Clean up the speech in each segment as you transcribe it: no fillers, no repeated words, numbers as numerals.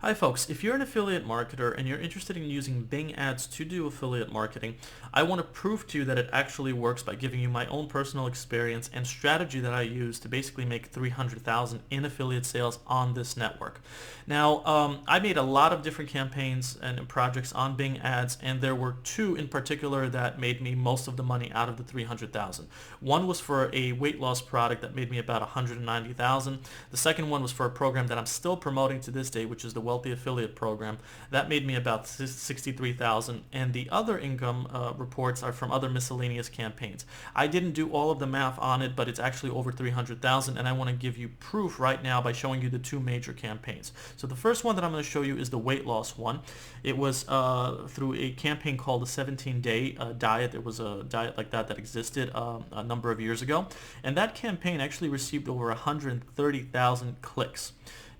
Hi folks, if you're an affiliate marketer and you're interested in using Bing ads to do affiliate marketing, I want to prove to you that it actually works by giving you my own personal experience and strategy that I use to basically make 300,000 in affiliate sales on this network. Now, I made a lot of different campaigns and projects on Bing ads, and there were two in particular that made me most of the money out of the 300,000. One was for a weight loss product that made me about 190,000. The second one was for a program that I'm still promoting to this day, which is the Wealthy Affiliate Program. That made me about 63,000, and the other income reports are from other miscellaneous campaigns. I didn't do all of the math on it, but it's actually over 300,000, and I want to give you proof right now by showing you the two major campaigns. So the first one that I'm going to show you is the weight loss one. It was through a campaign called the 17-day diet. There was a diet like that that existed a number of years ago, and that campaign actually received over 130,000 clicks.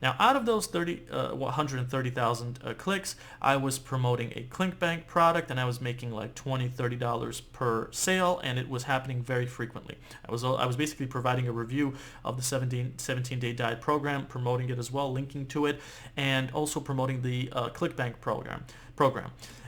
Now, out of those 130,000 clicks, I was promoting a Clickbank product, and I was making like $20, $30 per sale, and it was happening very frequently. I was basically providing a review of the 17-day diet program, promoting it as well, linking to it, and also promoting the Clickbank program.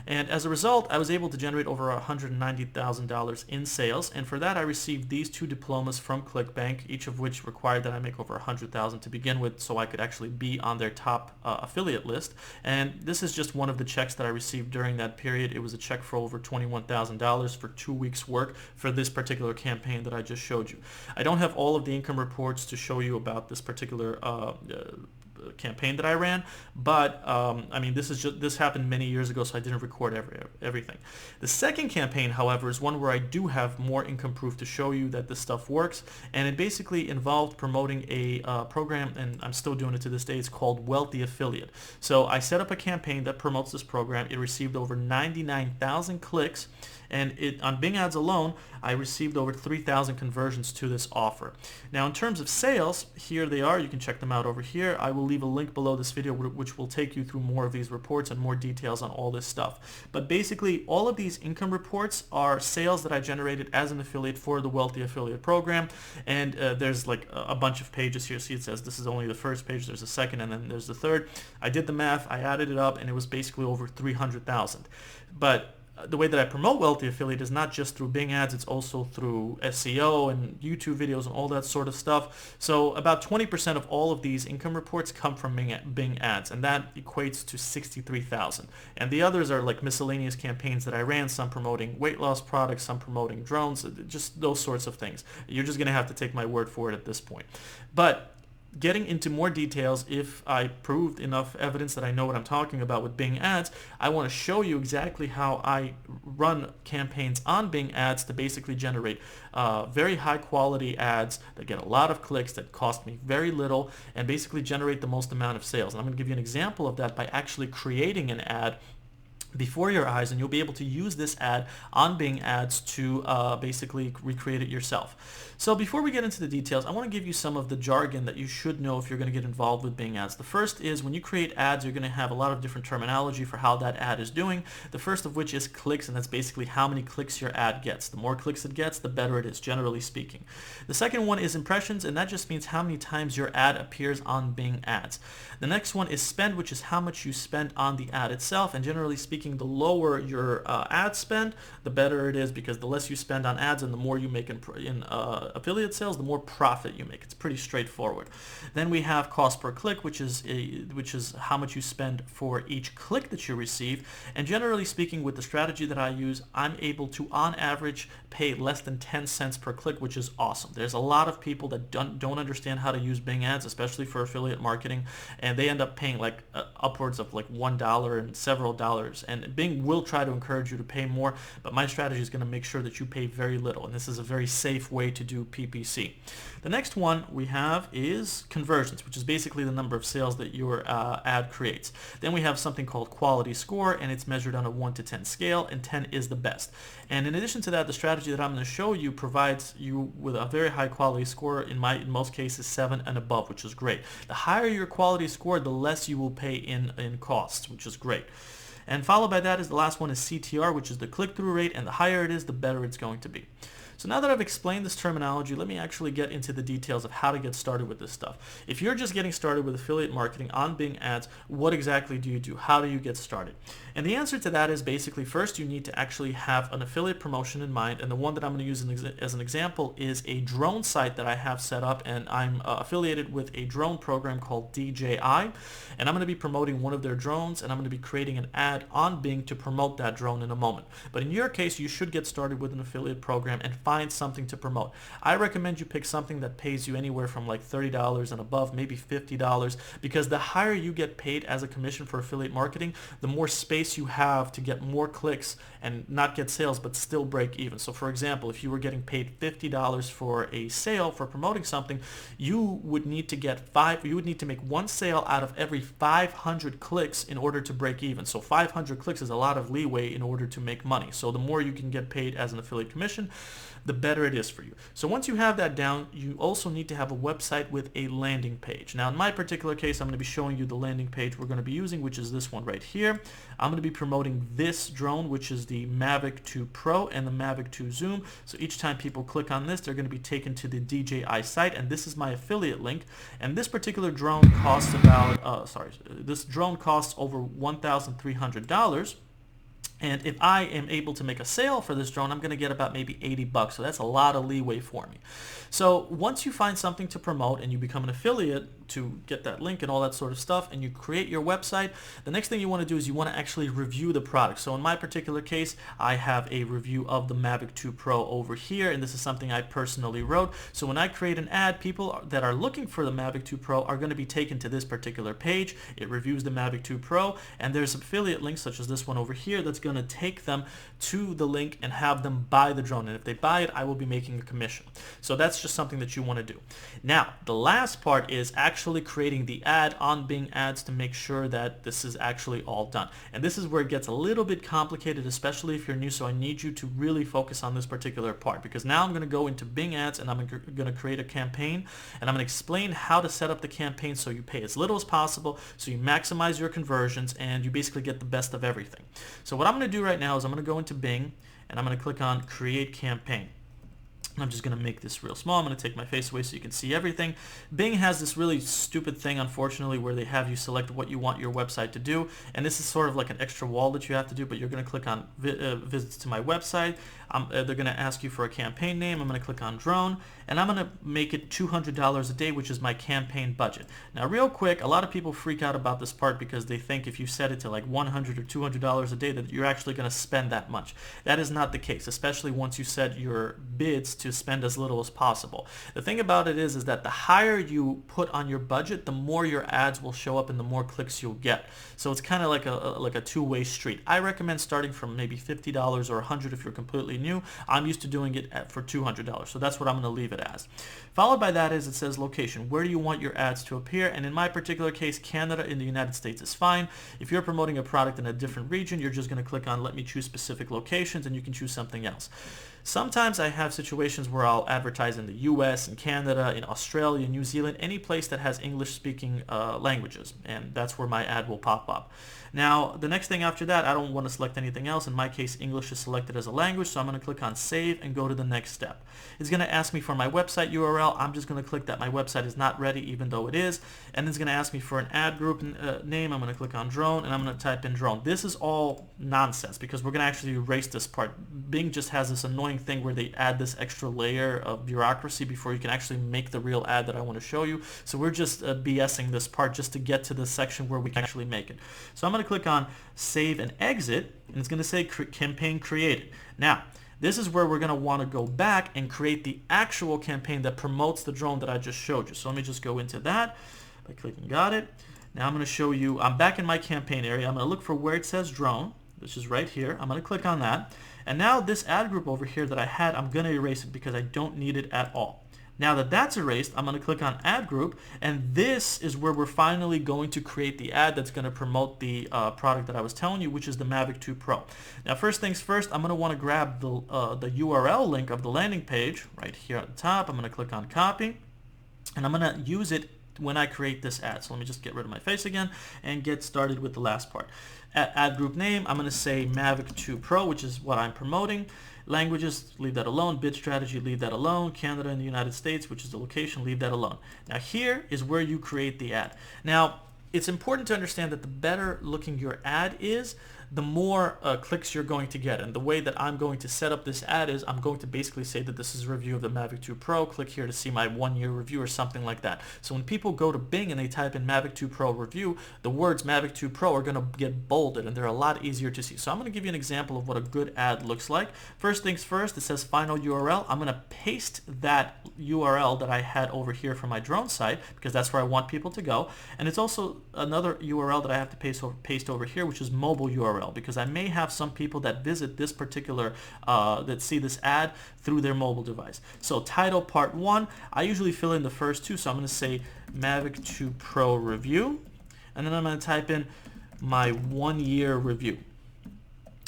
And as a result, I was able to generate over $190,000 in sales, and for that I received these two diplomas from Clickbank, each of which required that I make over $100,000 to begin with so I could actually be on their top affiliate list. And this is just one of the checks that I received during that period. It was a check for over $21,000 for 2 weeks work for this particular campaign that I just showed you. I don't have all of the income reports to show you about this particular campaign that I ran, but I mean, this happened many years ago, so I didn't record everything. The second campaign, however, is one where I do have more income proof to show you that this stuff works, and it basically involved promoting a program, and I'm still doing it to this day. It's called Wealthy Affiliate. So I set up a campaign that promotes this program. It received over 99,000 clicks, and on Bing ads alone, I received over 3,000 conversions to this offer. Now, in terms of sales, here they are. You can check them out over here. I will leave a link below this video which will take you through more of these reports and more details on all this stuff. But basically, all of these income reports are sales that I generated as an affiliate for the Wealthy Affiliate Program, and there's like a bunch of pages here. See, it says this is only the first page, there's a second, and then there's the third. I did the math, I added it up, and it was basically over 300,000. But the way that I promote Wealthy Affiliate is not just through Bing ads, it's also through SEO and YouTube videos and all that sort of stuff. So about 20% of all of these income reports come from Bing ads, and that equates to 63,000. And the others are like miscellaneous campaigns that I ran, some promoting weight loss products, some promoting drones, just those sorts of things. You're just going to have to take my word for it at this point. But getting into more details, if I proved enough evidence that I know what I'm talking about with Bing ads, I want to show you exactly how I run campaigns on Bing ads to basically generate very high quality ads that get a lot of clicks, that cost me very little, and basically generate the most amount of sales. And I'm going to give you an example of that by actually creating an ad before your eyes, and you'll be able to use this ad on Bing ads to basically recreate it yourself. So before we get into the details, I want to give you some of the jargon that you should know if you're going to get involved with Bing ads. The first is when you create ads, you're going to have a lot of different terminology for how that ad is doing. The first of which is clicks, and that's basically how many clicks your ad gets. The more clicks it gets, the better it is, generally speaking. The second one is impressions, and that just means how many times your ad appears on Bing ads. The next one is spend, which is how much you spend on the ad itself, and generally speaking, the lower your ad spend, the better it is, because the less you spend on ads and the more you make in affiliate sales, the more profit you make. It's pretty straightforward. Then we have cost per click, which is how much you spend for each click that you receive. And generally speaking, with the strategy that I use, I'm able to, on average, pay less than 10 cents per click, which is awesome. There's a lot of people that don't understand how to use Bing ads, especially for affiliate marketing, and they end up paying like upwards of like $1 and several dollars. And Bing will try to encourage you to pay more, but my strategy is going to make sure that you pay very little, and this is a very safe way to do PPC. The next one we have is conversions, which is basically the number of sales that your ad creates. Then we have something called quality score, and it's measured on a 1 to 10 scale, and 10 is the best. And in addition to that, the strategy that I'm going to show you provides you with a very high quality score, in most cases 7 and above, which is great. The higher your quality score, the less you will pay in costs, which is great. And followed by that is the last one is CTR, which is the click-through rate, and the higher it is, the better it's going to be. So now that I've explained this terminology, let me actually get into the details of how to get started with this stuff. If you're just getting started with affiliate marketing on Bing Ads, what exactly do you do? How do you get started? And the answer to that is basically first you need to actually have an affiliate promotion in mind, and the one that I'm going to use as an example is a drone site that I have set up, and I'm affiliated with a drone program called DJI, and I'm going to be promoting one of their drones, and I'm going to be creating an ad on Bing to promote that drone in a moment. But in your case, you should get started with an affiliate program and find something to promote. I recommend you pick something that pays you anywhere from like $30 and above, maybe $50, because the higher you get paid as a commission for affiliate marketing, the more space you have to get more clicks and not get sales but still break even. So for example, if you were getting paid $50 for a sale for promoting something, you would need to make one sale out of every 500 clicks in order to break even. So 500 clicks is a lot of leeway in order to make money. So the more you can get paid as an affiliate commission, the better it is for you. So once you have that down, you also need to have a website with a landing page. Now in my particular case, I'm going to be showing you the landing page we're going to be using, which is this one right here. I'm going to be promoting this drone, which is the Mavic 2 Pro and the Mavic 2 Zoom. So each time people click on this, they're going to be taken to the DJI site, and this is my affiliate link. And this particular drone costs this drone costs over $1,300. And if I am able to make a sale for this drone, I'm going to get about maybe $80. So that's a lot of leeway for me. So once you find something to promote and you become an affiliate to get that link and all that sort of stuff, and you create your website, the next thing you want to do is you want to actually review the product. So in my particular case, I have a review of the Mavic 2 Pro over here, and this is something I personally wrote. So when I create an ad, people that are looking for the Mavic 2 Pro are going to be taken to this particular page. It reviews the Mavic 2 Pro, and there's affiliate links such as this one over here that's going to take them to the link and have them buy the drone. And if they buy it, I will be making a commission. So that's just something that you want to do. Now, the last part is actually creating the ad on Bing Ads to make sure that this is actually all done. And this is where it gets a little bit complicated, especially if you're new. So I need you to really focus on this particular part, because now I'm going to go into Bing Ads and I'm going to create a campaign, and I'm going to explain how to set up the campaign so you pay as little as possible, so you maximize your conversions, and you basically get the best of everything. So what I'm going to do right now is I'm going to go into Bing and I'm going to click on Create Campaign. I'm just going to make this real small. I'm going to take my face away so you can see everything. Bing has this really stupid thing, unfortunately, where they have you select what you want your website to do. And this is sort of like an extra wall that you have to do, but you're going to click on visits to my website. They're going to ask you for a campaign name. I'm going to click on drone, and I'm going to make it $200 a day, which is my campaign budget. Now, real quick, a lot of people freak out about this part because they think if you set it to like $100 or $200 a day that you're actually going to spend that much. That is not the case, especially once you set your bids to spend as little as possible. The thing about it is that the higher you put on your budget, the more your ads will show up and the more clicks you'll get. So it's kind of like a two-way street. I recommend starting from maybe $50 or $100 if you're completely new. I'm used to doing it for $200, so that's what I'm going to leave it as. Followed by that is it says location. Where do you want your ads to appear? And in my particular case, Canada in the United States is fine. If you're promoting a product in a different region, you're just going to click on let me choose specific locations, and you can choose something else. Sometimes I have situations where I'll advertise in the US, in Canada, in Australia, New Zealand, any place that has English-speaking languages, and that's where my ad will pop up. Now, the next thing after that, I don't want to select anything else. In my case, English is selected as a language, so I'm going to click on Save and go to the next step. It's going to ask me for my website URL. I'm just going to click that my website is not ready, even though it is, and it's going to ask me for an ad group name. I'm going to click on drone, and I'm going to type in drone. This is all nonsense because we're going to actually erase this part. Bing just has this annoying thing where they add this extra layer of bureaucracy before you can actually make the real ad that I want to show you. So we're just BSing this part just to get to the section where we can actually make it. So I'm going to click on Save and Exit, and it's going to say Campaign Created. Now, this is where we're going to want to go back and create the actual campaign that promotes the drone that I just showed you. So let me just go into that by clicking Got It. Now I'm going to show you, I'm back in my campaign area. I'm going to look for where it says drone, which is right here. I'm going to click on that. And now this ad group over here that I had, I'm going to erase it because I don't need it at all. Now that that's erased, I'm going to click on Ad Group, and this is where we're finally going to create the ad that's going to promote the product that I was telling you, which is the Mavic 2 Pro. Now, first things first, I'm going to want to grab the URL link of the landing page right here at the top. I'm going to click on Copy, and I'm going to use it when I create this ad. So let me just get rid of my face again and get started with the last part. Ad group name, I'm going to say Mavic 2 Pro, which is what I'm promoting. Languages, leave that alone. Bid strategy, leave that alone. Canada and the United States, which is the location, leave that alone. Now here is where you create the ad. Now, it's important to understand that the better looking your ad is, the more clicks you're going to get. And the way that I'm going to set up this ad is I'm going to basically say that this is a review of the Mavic 2 Pro. Click here to see my 1-year review or something like that. So when people go to Bing and they type in Mavic 2 Pro review, the words Mavic 2 Pro are going to get bolded and they're a lot easier to see. So I'm going to give you an example of what a good ad looks like. First things first, it says final URL. I'm going to paste that URL that I had over here for my drone site because that's where I want people to go. And it's also another URL that I have to paste over here, which is mobile URL, because I may have some people that visit this particular, that see this ad through their mobile device. So title part 1, I usually fill in the first 2, so I'm going to say Mavic 2 Pro review, and then I'm going to type in my 1-year review.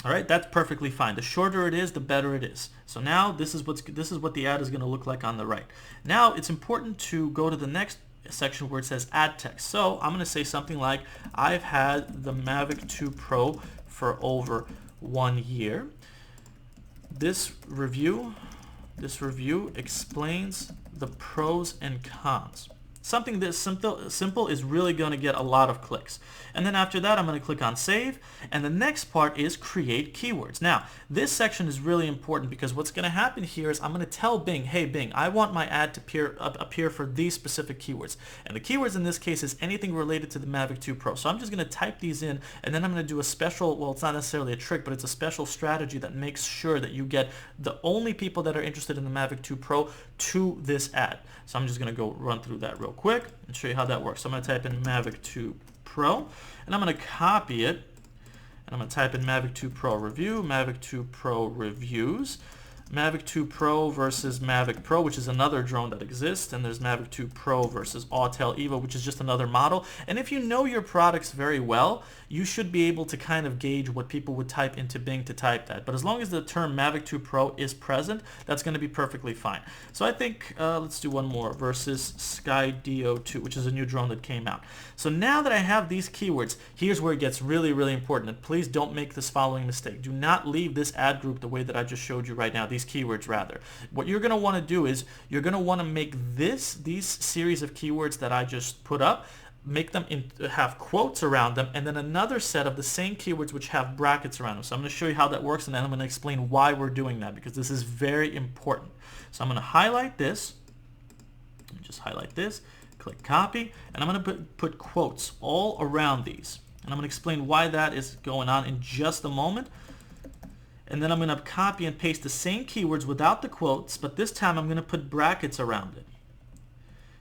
All right, that's perfectly fine. The shorter it is, the better it is. So now this is what the ad is going to look like on the right. Now it's important to go to the next section where it says ad text. So I'm going to say something like, I've had the Mavic 2 Pro for over 1 year. This review explains the pros and cons. Something this simple is really going to get a lot of clicks. And then after that, I'm going to click on save. And the next part is create keywords. Now, this section is really important because what's going to happen here is I'm going to tell Bing, hey Bing, I want my ad to appear for these specific keywords. And the keywords in this case is anything related to the Mavic 2 Pro. So I'm just going to type these in, and then I'm going to do a special, well, it's not necessarily a trick, but it's a special strategy that makes sure that you get the only people that are interested in the Mavic 2 Pro to this ad. So I'm just going to go run through that real quick and show you how that works. So I'm going to type in Mavic 2 Pro, and I'm going to copy it, and I'm going to type in Mavic 2 Pro review, Mavic 2 Pro reviews, Mavic 2 Pro versus Mavic Pro, which is another drone that exists, and there's Mavic 2 Pro versus Autel Evo, which is just another model. And if you know your products very well, you should be able to kind of gauge what people would type into Bing to type that. But as long as the term Mavic 2 Pro is present, that's going to be perfectly fine. So I think, let's do one more, versus Skydio 2, which is a new drone that came out. So now that I have these keywords, here's where it gets really, really important. And please don't make this following mistake. Do not leave this ad group the way that I just showed you right now, these keywords rather. What you're going to want to do is you're going to want to make these series of keywords that I just put up, make them have quotes around them, and then another set of the same keywords which have brackets around them. So I'm going to show you how that works, and then I'm going to explain why we're doing that, because this is very important. So I'm going to highlight this, just highlight this, click copy, and I'm going to put quotes all around these. And I'm going to explain why that is going on in just a moment. And then I'm going to copy and paste the same keywords without the quotes, but this time I'm going to put brackets around it.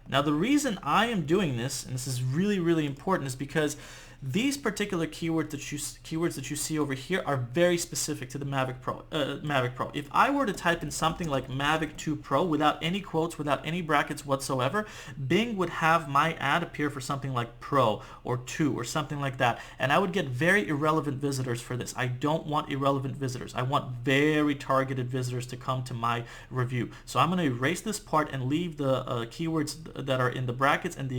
Now the reason I am doing this, and this is really, really important, is because these particular keywords that you see over here are very specific to the Mavic Pro. If I were to type in something like Mavic 2 Pro without any quotes, without any brackets whatsoever, Bing would have my ad appear for something like Pro or 2 or something like that, and I would get very irrelevant visitors for this. I don't want irrelevant visitors. I want very targeted visitors to come to my review. So I'm going to erase this part and leave the keywords that are in the brackets and the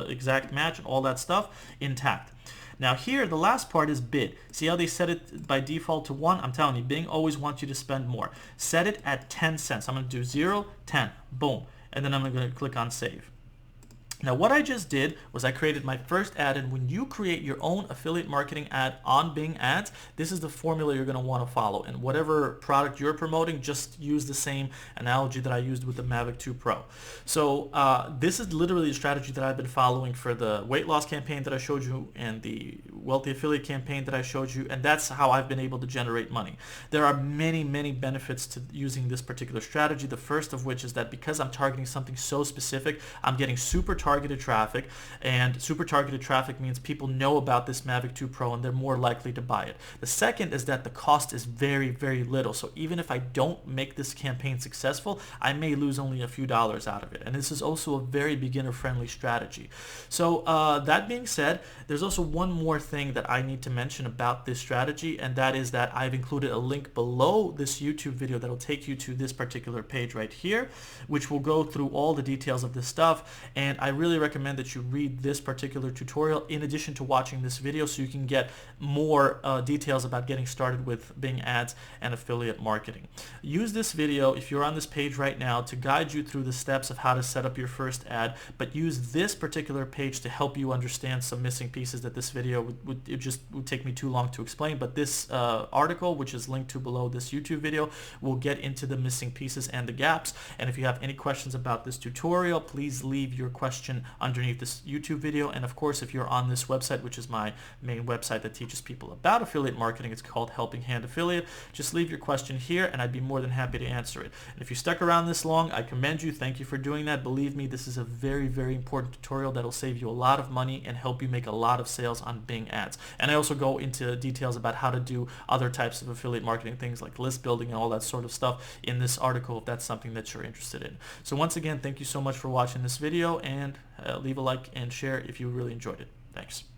exact match, all that stuff intact. Now here, the last part is bid. See how they set it by default to 1? I'm telling you, Bing always wants you to spend more. Set it at 10 cents. I'm going to do 0, 10, boom. And then I'm going to click on save. Now what I just did was I created my first ad, and when you create your own affiliate marketing ad on Bing Ads, this is the formula you're going to want to follow. And whatever product you're promoting, just use the same analogy that I used with the Mavic 2 Pro. So this is literally the strategy that I've been following for the weight loss campaign that I showed you and the wealthy affiliate campaign that I showed you, and that's how I've been able to generate money. There are many, many benefits to using this particular strategy. The first of which is that because I'm targeting something so specific, I'm getting super targeted traffic, and super targeted traffic means people know about this Mavic 2 Pro and they're more likely to buy it. The second is that the cost is very, very little. So even if I don't make this campaign successful, I may lose only a few dollars out of it. And this is also a very beginner-friendly strategy. So that being said, there's also one more thing thing that I need to mention about this strategy, and that is that I've included a link below this YouTube video that'll take you to this particular page right here, which will go through all the details of this stuff. And I really recommend that you read this particular tutorial in addition to watching this video, so you can get more details about getting started with Bing ads and affiliate marketing. Use this video, if you're on this page right now, to guide you through the steps of how to set up your first ad, but use this particular page to help you understand some missing pieces that this video would take me too long to explain. But this article, which is linked to below this YouTube video, will get into the missing pieces and the gaps. And if you have any questions about this tutorial, please leave your question underneath this YouTube video. And of course, if you're on this website, which is my main website that teaches people about affiliate marketing, it's called Helping Hand Affiliate, just leave your question here and I'd be more than happy to answer it. And if you stuck around this long, I commend you. Thank you for doing that. Believe me, this is a very, very important tutorial that'll save you a lot of money and help you make a lot of sales on Bing ads. And I also go into details about how to do other types of affiliate marketing, things like list building and all that sort of stuff in this article, if that's something that you're interested in. So once again, thank you so much for watching this video, and leave a like and share if you really enjoyed it. Thanks.